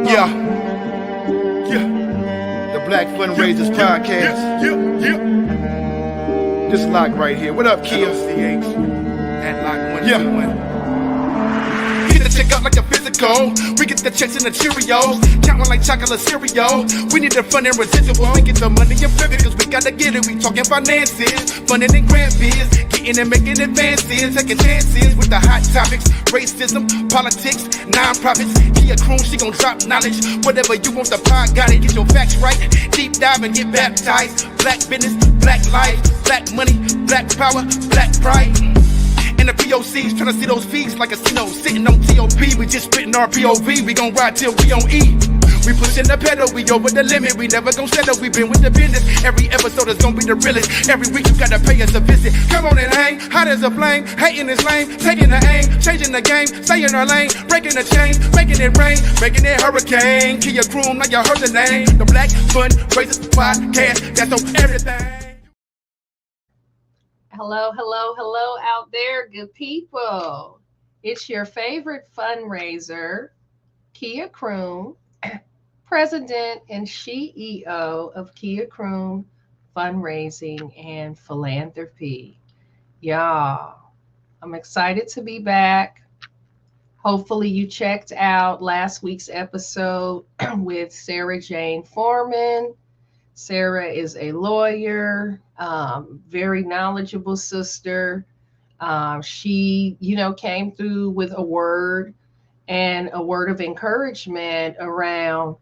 Yeah, the Black Fundraisers Podcast. This lock right here. What up, Kia? CH. At lock 121. Get the check up like a physical. We get the checks in the Cheerios. Counting like chocolate cereal. We need the fun and residual. We get the money and flip it, cause we gotta get it. We talking finances, funding and grant biz. Getting and making advances, taking chances with the hot topics. Racism, politics, non-profits. Kia Kroon, she gon' drop knowledge. Whatever you want, the pod got it. Get your facts right. Deep dive and get baptized. Black business, black life, black money, black power, black pride. And the POCs tryna see those V's like a casino. Sitting on TOP, we just spitting our POV. We gon' ride till we on E. We pushing the pedal, we over the limit. We never gon' settle, we been with the business. Every episode is gon' be the realest. Every week you gotta pay us a visit. Come on and hang, hot as a flame. Hating is lame, taking the aim. Changing the game, staying our lane. Breaking the chain, making it rain. Making it hurricane. Kia Kroon, now you heard the name. The Black Fundraisers Podcast, that's on everything. Hello, hello, hello out there, good people. It's your favorite fundraiser, Kia Kroon, President and CEO of Kia Kroon Fundraising and Philanthropy. Y'all, I'm excited to be back. Hopefully you checked out last week's episode with Sarah Jane Foreman. Sarah is a lawyer, very knowledgeable sister. She, came through with a word and a word of encouragement around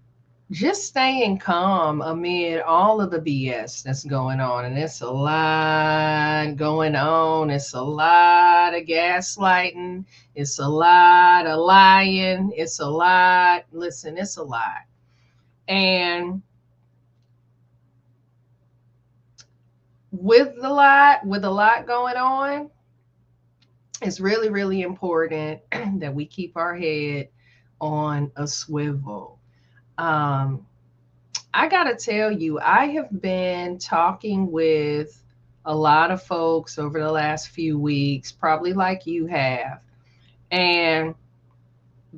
just staying calm amid all of the BS that's going on. And it's a lot going on. It's a lot of gaslighting. It's a lot of lying. It's a lot. Listen, it's a lot. And with a lot going on, it's really, really important that we keep our head on a swivel. I gotta tell you, I have been talking with a lot of folks over the last few weeks, probably like you have. And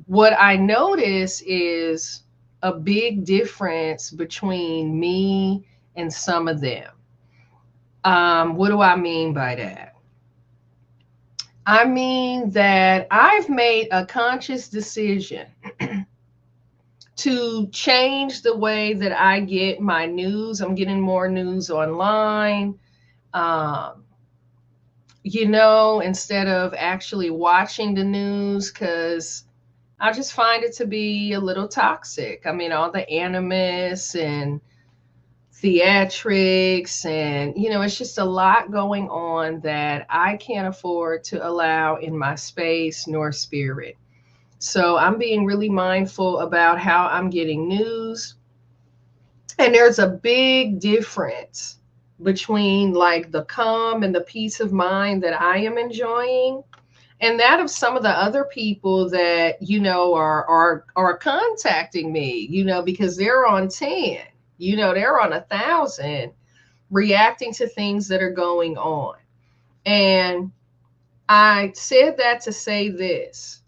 what I notice is a big difference between me and some of them. What do I mean by that? I mean that I've made a conscious decision to change the way that I get my news. I'm getting more news online, instead of actually watching the news, because I just find it to be a little toxic. I mean, all the animus and theatrics and it's just a lot going on that I can't afford to allow in my space nor spirit. So I'm being really mindful about how I'm getting news. And there's a big difference between like the calm and the peace of mind that I am enjoying and that of some of the other people that are contacting me, because they're on 10. They're on 1,000 reacting to things that are going on. And I said that to say this,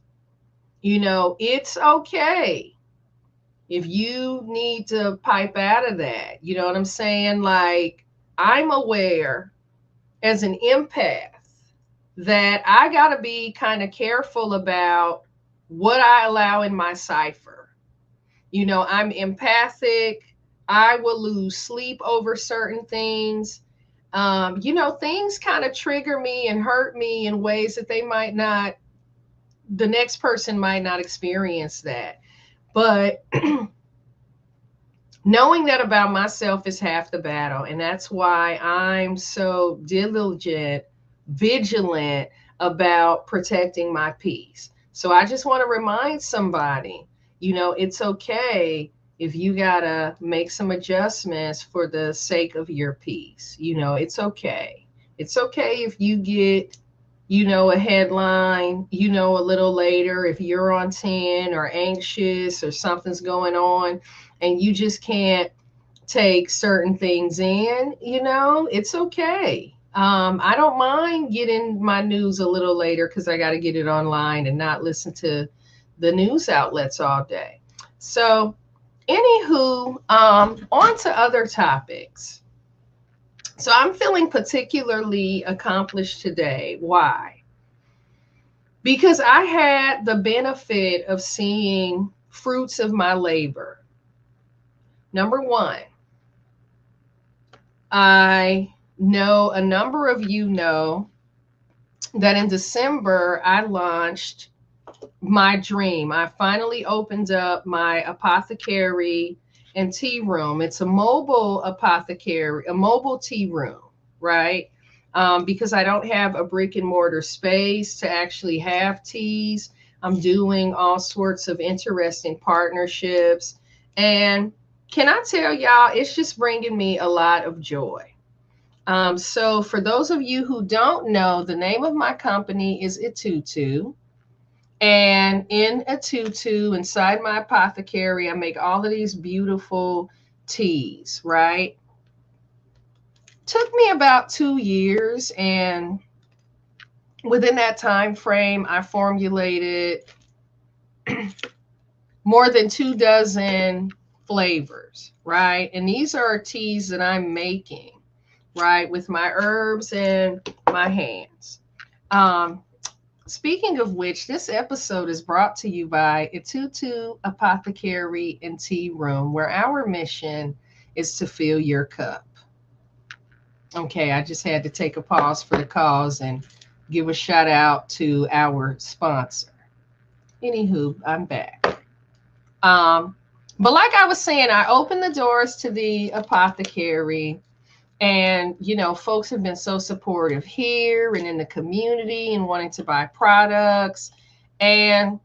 it's okay if you need to pipe out of that. You know what I'm saying? Like, I'm aware as an empath that I got to be kind of careful about what I allow in my cipher. I'm empathic. I will lose sleep over certain things. Things kind of trigger me and hurt me in ways that the next person might not experience that. But knowing that about myself is half the battle. And that's why I'm so diligent, vigilant about protecting my peace. So I just want to remind somebody, it's okay if you gotta make some adjustments for the sake of your peace. It's okay. It's okay if you get, a headline, a little later, if you're on 10 or anxious or something's going on and you just can't take certain things in, it's okay. I don't mind getting my news a little later because I got to get it online and not listen to the news outlets all day. So, anywho, on to other topics. So, I'm feeling particularly accomplished today. Why? Because I had the benefit of seeing fruits of my labor. Number one, I know a number of you know that in December I launched my dream. I finally opened up my apothecary and tea room. It's a mobile apothecary, a mobile tea room, right? Because I don't have a brick and mortar space to actually have teas. I'm doing all sorts of interesting partnerships. And can I tell y'all, it's just bringing me a lot of joy. So, for those of you who don't know, the name of my company is Itutu. And in Itutu, inside my apothecary, I make all of these beautiful teas, right? Took me about 2 years, and within that time frame, I formulated more than 2 dozen flavors, right? And these are teas that I'm making, right, with my herbs and my hands. Um, Speaking of which, this episode is brought to you by Itutu Apothecary and Tea Room, where our mission is to fill your cup. Okay, I just had to take a pause for the cause and give a shout out to our sponsor. Anywho, I'm back. But like I was saying, I opened the doors to the apothecary. And, folks have been so supportive here and in the community and wanting to buy products. And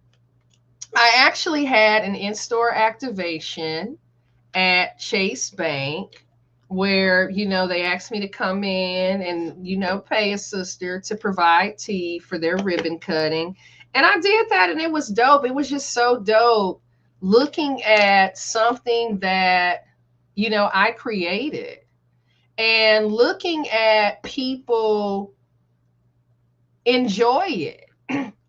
I actually had an in-store activation at Chase Bank where, they asked me to come in and, pay a sister to provide tea for their ribbon cutting. And I did that and it was dope. It was just so dope looking at something that, I created and looking at people enjoy it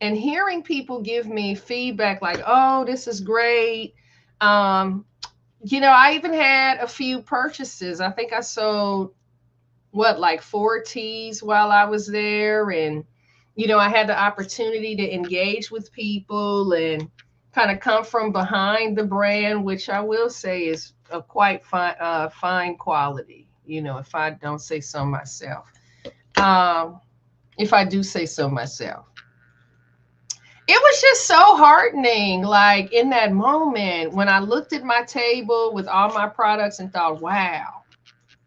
and hearing people give me feedback like, oh, this is great. I even had a few purchases. I think I sold like 4 teas while I was there. And, I had the opportunity to engage with people and kind of come from behind the brand, which I will say is a quite fine quality, if I don't say so myself. If I do say so myself. It was just so heartening, like in that moment when I looked at my table with all my products and thought, wow,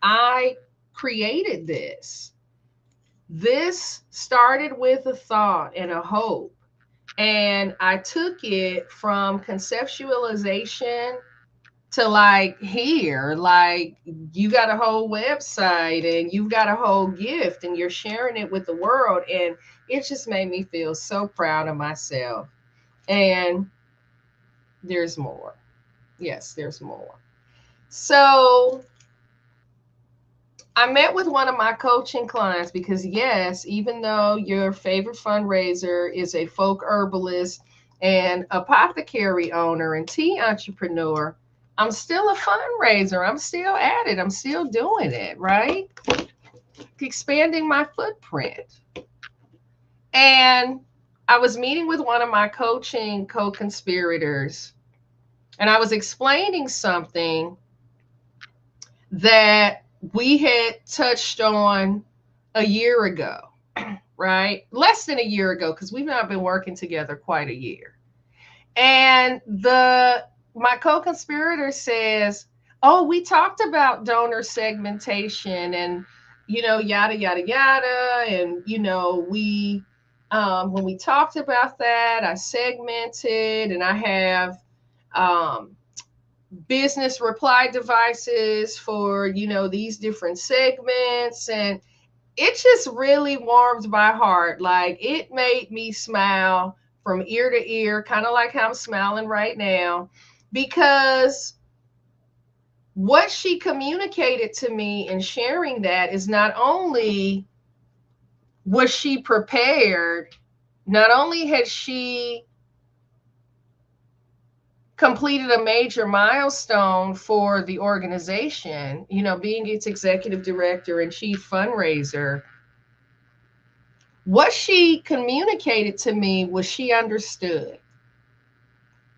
I created this. This started with a thought and a hope. And I took it from conceptualization to like here, like you got a whole website and you've got a whole gift and you're sharing it with the world. And it just made me feel so proud of myself. And there's more. Yes, there's more. So I met with one of my coaching clients because, yes, even though your favorite fundraiser is a folk herbalist and apothecary owner and tea entrepreneur, I'm still a fundraiser. I'm still at it. I'm still doing it, right? Expanding my footprint. And I was meeting with one of my coaching co-conspirators, and I was explaining something that we had touched on a year ago, right? Less than a year ago, because we've not been working together quite a year. And my co-conspirator says, oh, we talked about donor segmentation and, yada, yada, yada. And, we, when we talked about that, I segmented and I have, business reply devices for, these different segments. And it just really warmed my heart. Like it made me smile from ear to ear, kind of like how I'm smiling right now, because what she communicated to me in sharing that is not only was she prepared, not only had she completed a major milestone for the organization, you know, being its executive director and chief fundraiser. What she communicated to me was she understood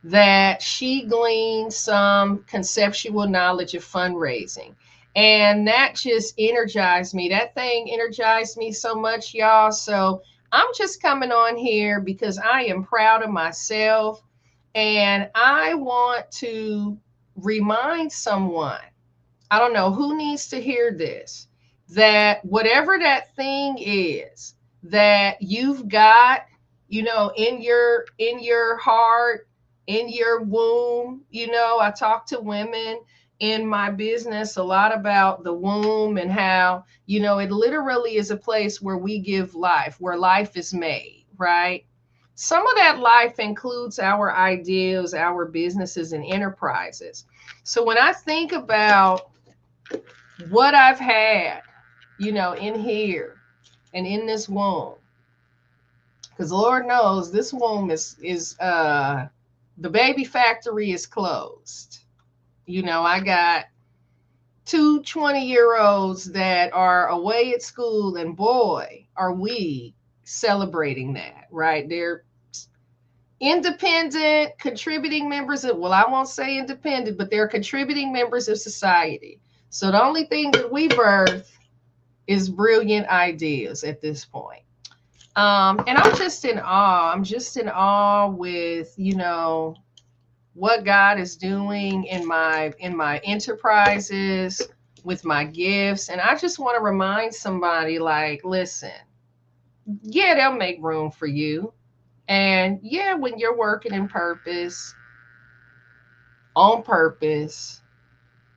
that she gleaned some conceptual knowledge of fundraising. And that just energized me. That thing energized me so much, y'all. So I'm just coming on here because I am proud of myself. And I want to remind someone, I don't know who needs to hear this, that whatever that thing is that you've got, you know, in your heart, in your womb, you know, I talk to women in my business a lot about the womb and how, you know, it literally is a place where we give life, where life is made, right? Some of that life includes our ideas, our businesses and enterprises. So when I think about what I've had, you know, in here and in this womb, because Lord knows this womb is the baby factory is closed. You know, I got two 20-year-olds that are away at school, and boy, are we celebrating that, right? They're independent, contributing members of, well, I won't say independent, but they're contributing members of society. So the only thing that we birth is brilliant ideas at this point. And I'm just in awe. I'm just in awe with, you know, what God is doing in my enterprises, with my gifts. And I just want to remind somebody, like, listen, yeah, they'll make room for you. And yeah, when you're working in purpose, on purpose,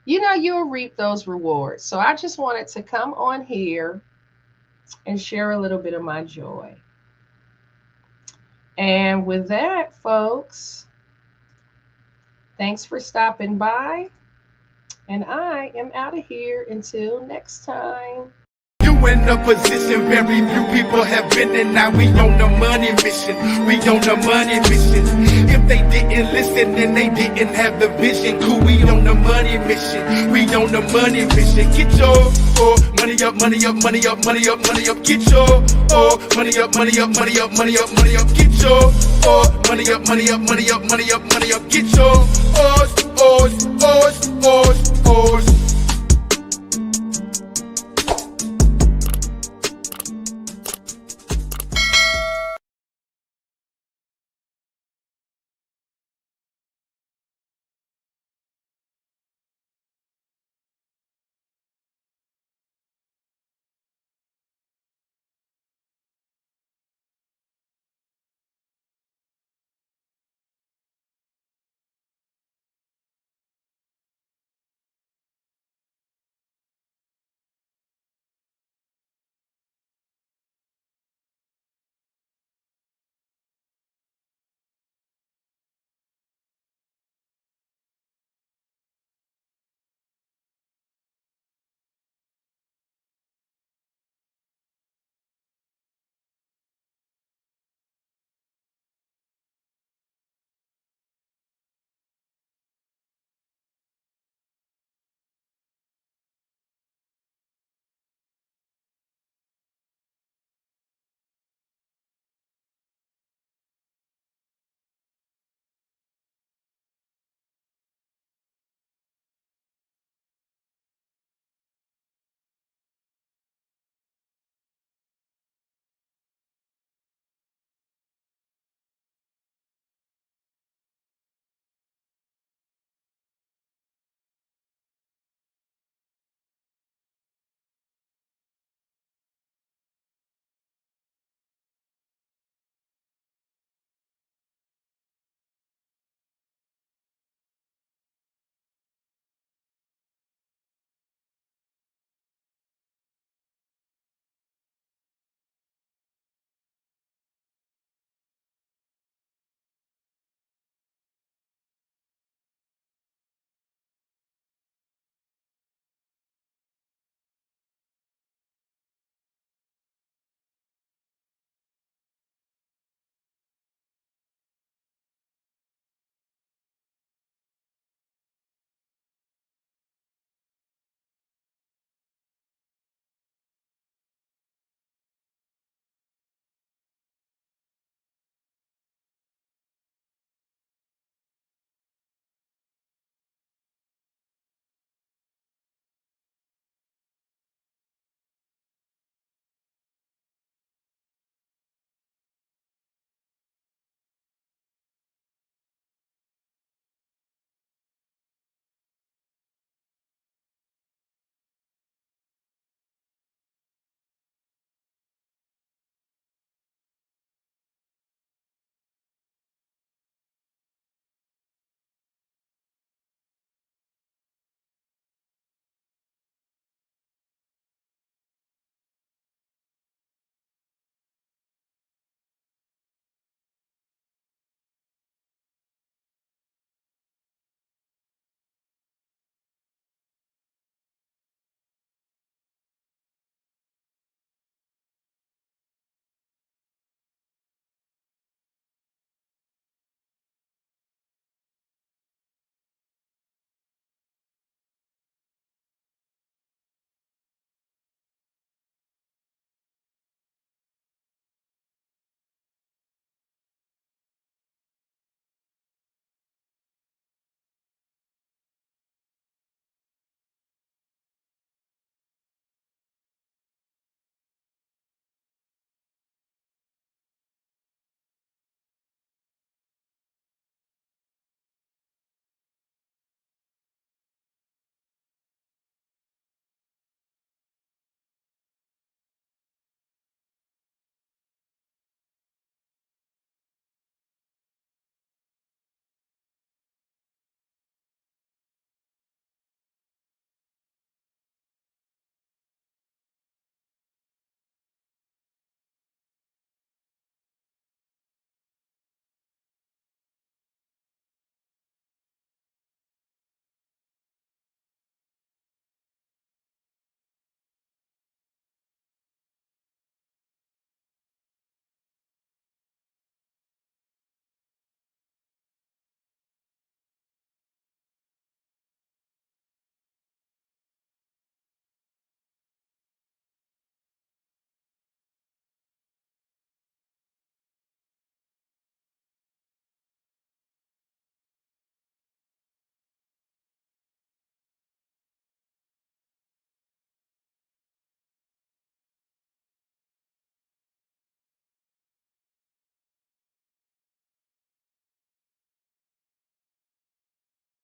you know, you'll reap those rewards. So I just wanted to come on here and share a little bit of my joy. And with that, folks, thanks for stopping by. And I am out of here until next time. You in a position very few people have been in. Now we on the money mission. We on the money mission. If they didn't listen, then they didn't have the vision. Cool, we on the money mission. We on the money mission. Get your money up, money up, money up, money up, money up. Get your money up, money up, money up, money up, money up. Get your money up, money up, money up, money up, money up. Get your